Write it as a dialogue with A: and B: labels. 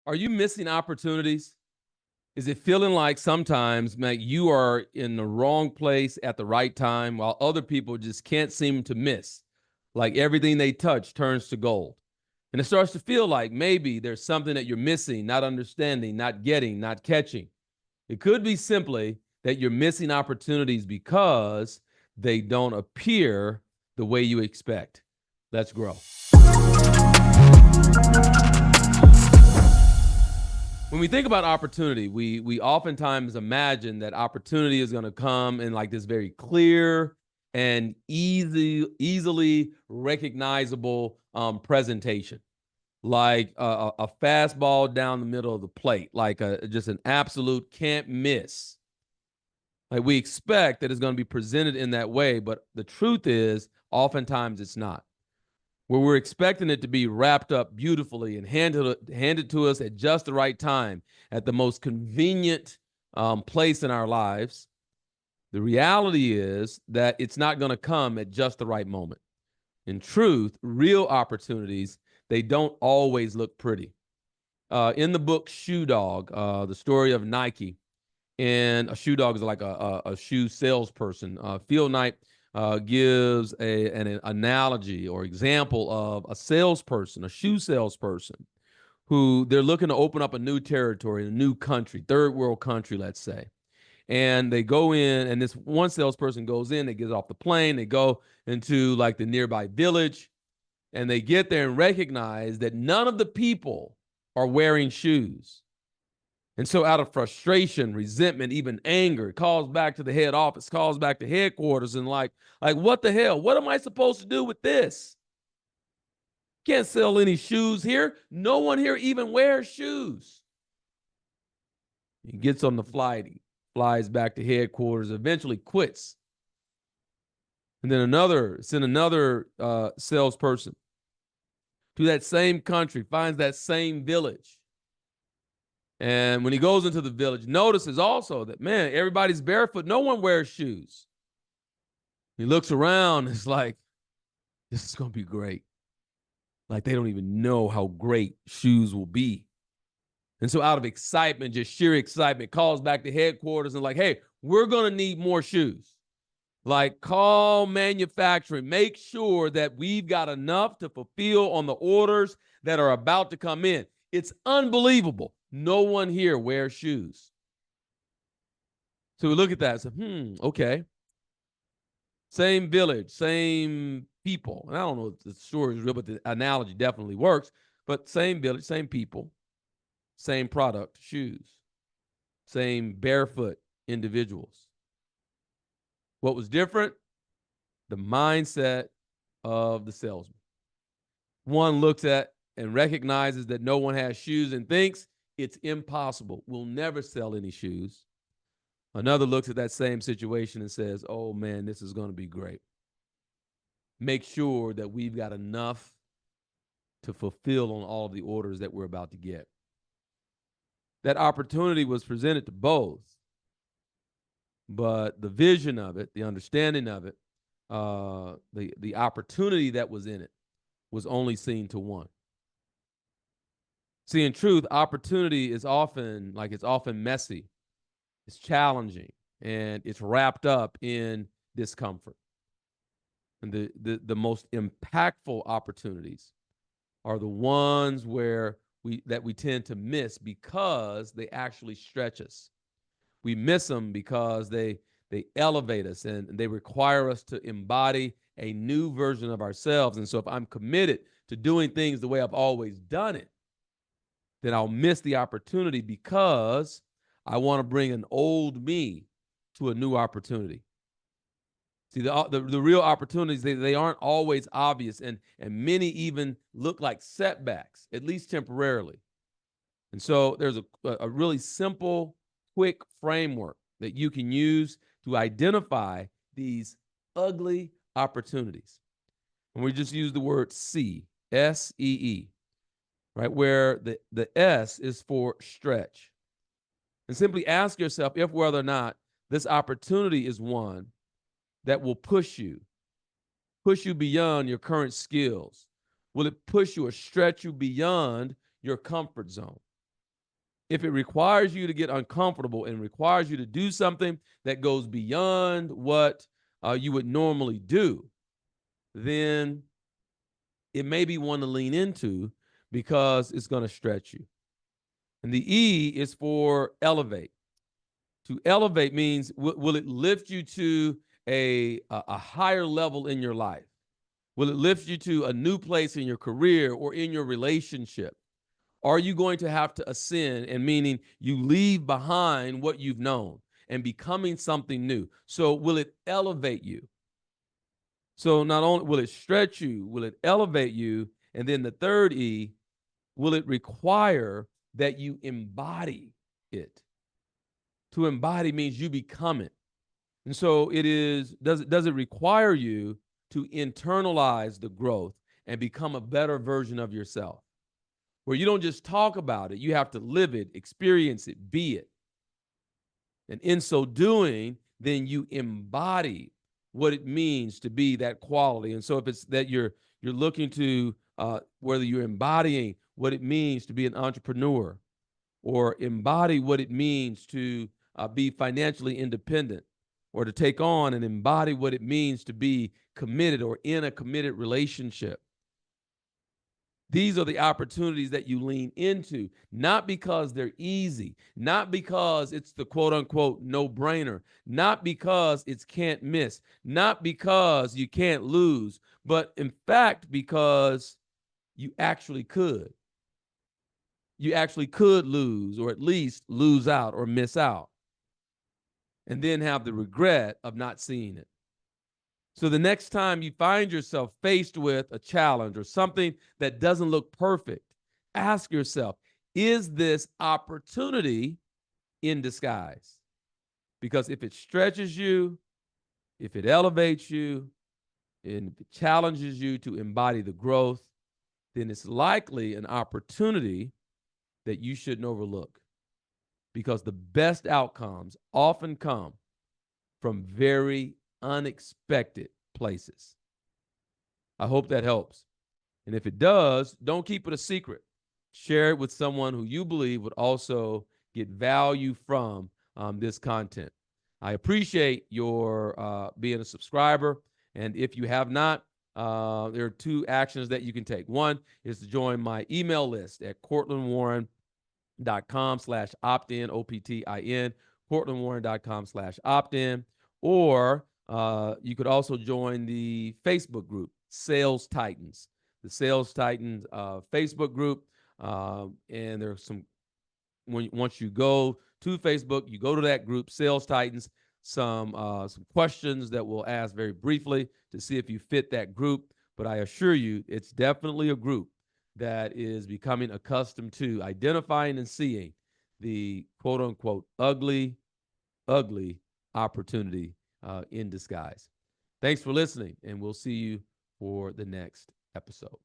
A: Are you missing opportunities? Is it feeling like sometimes, man, you are in the wrong place at the right time while other people just can't seem to miss? Like everything they touch turns to gold. And it starts to feel like maybe there's something that you're missing, not understanding, not getting, not catching. It could be simply that you're missing opportunities because they don't appear the way you expect. Let's grow. When we think about opportunity, we oftentimes imagine that opportunity is going to come in like this very clear and easily recognizable presentation, like a fastball down the middle of the plate, like just an absolute can't miss. Like we expect that it's going to be presented in that way, but the truth is, oftentimes it's not. Where we're expecting it to be wrapped up beautifully and handed to us at just the right time, at the most convenient place in our lives. The reality is that it's not going to come at just the right moment. In truth, real opportunities, they don't always look pretty. In the book Shoe Dog, the story of Nike, and a shoe dog is like a shoe salesperson. Phil Knight gives an analogy or example of a salesperson, a shoe salesperson, who they're looking to open up a new territory, a new country, third world country, let's say. And they go in, and this one salesperson goes in, they get off the plane, they go into like the nearby village, and they get there and recognize that none of the people are wearing shoes. And so out of frustration, resentment, even anger, it calls back to the head office, calls back to headquarters, and like, what the hell? What am I supposed to do with this? Can't sell any shoes here. No one here even wears shoes. He gets on the flight, he flies back to headquarters, eventually quits. And then send another salesperson to that same country, finds that same village. And when he goes into the village, notices also that, man, everybody's barefoot. No one wears shoes. He looks around. It's like, this is going to be great. Like they don't even know how great shoes will be. And so out of excitement, just sheer excitement, calls back to headquarters and like, hey, we're going to need more shoes. Like call manufacturing, make sure that we've got enough to fulfill on the orders that are about to come in. It's unbelievable. No one here wears shoes. So we look at that and say, okay. Same village, same people. And I don't know if the story is real, but the analogy definitely works. But same village, same people, same product, shoes, same barefoot individuals. What was different? The mindset of the salesman. One looks at and recognizes that no one has shoes and thinks it's impossible. We'll never sell any shoes. Another looks at that same situation and says, oh man, this is going to be great. Make sure that we've got enough to fulfill on all of the orders that we're about to get. That opportunity was presented to both, but the vision of it, the understanding of it, the opportunity that was in it was only seen to one. See, in truth, opportunity is often messy, it's challenging, and it's wrapped up in discomfort. And the most impactful opportunities are the ones where we tend to miss because they actually stretch us. We miss them because they elevate us and they require us to embody a new version of ourselves. And so if I'm committed to doing things the way I've always done it, then I'll miss the opportunity because I want to bring an old me to a new opportunity. See, the real opportunities, they aren't always obvious, and many even look like setbacks, at least temporarily. And so there's a really simple, quick framework that you can use to identify these ugly opportunities. And we just use the word S.E.E., S-E-E, right, where the S is for stretch. And simply ask yourself if whether or not this opportunity is one that will push you beyond your current skills. Will it push you or stretch you beyond your comfort zone? If it requires you to get uncomfortable and requires you to do something that goes beyond what you would normally do, then it may be one to lean into because it's going to stretch you. And the E is for elevate. To elevate means will it lift you to a higher level in your life? Will it lift you to a new place in your career or in your relationship? Are you going to have to ascend, and meaning you leave behind what you've known and becoming something new? So will it elevate you? So not only will it stretch you, will it elevate you? And then the third E, will it require that you embody it? To embody means you become it. And so does it require you to internalize the growth and become a better version of yourself? Where you don't just talk about it, you have to live it, experience it, be it. And in so doing, then you embody what it means to be that quality. And so if it's that you're looking to whether you're embodying what it means to be an entrepreneur, or embody what it means to be financially independent, or to take on and embody what it means to be committed or in a committed relationship. These are the opportunities that you lean into, not because they're easy, not because it's the quote unquote no brainer, not because it's can't miss, not because you can't lose, but in fact, because you actually could. You actually could lose, or at least lose out or miss out, and then have the regret of not seeing it. So the next time you find yourself faced with a challenge or something that doesn't look perfect, ask yourself, is this opportunity in disguise? Because if it stretches you, if it elevates you, and if it challenges you to embody the growth, then it's likely an opportunity that you shouldn't overlook. Because the best outcomes often come from very unexpected places. I hope that helps. And if it does, don't keep it a secret. Share it with someone who you believe would also get value from this content. I appreciate your being a subscriber. And if you have not, there are two actions that you can take. One is to join my email list at courtlandwarren.com/opt-in, OPTIN, courtlandwarren.com/opt-in. Or you could also join the Facebook group, Sales Titans, the Sales Titans Facebook group. And there's once you go to Facebook, you go to that group, Sales Titans, some questions that we'll ask very briefly to see if you fit that group. But I assure you, it's definitely a group that is becoming accustomed to identifying and seeing the quote unquote ugly opportunity in disguise. Thanks for listening, and we'll see you for the next episode.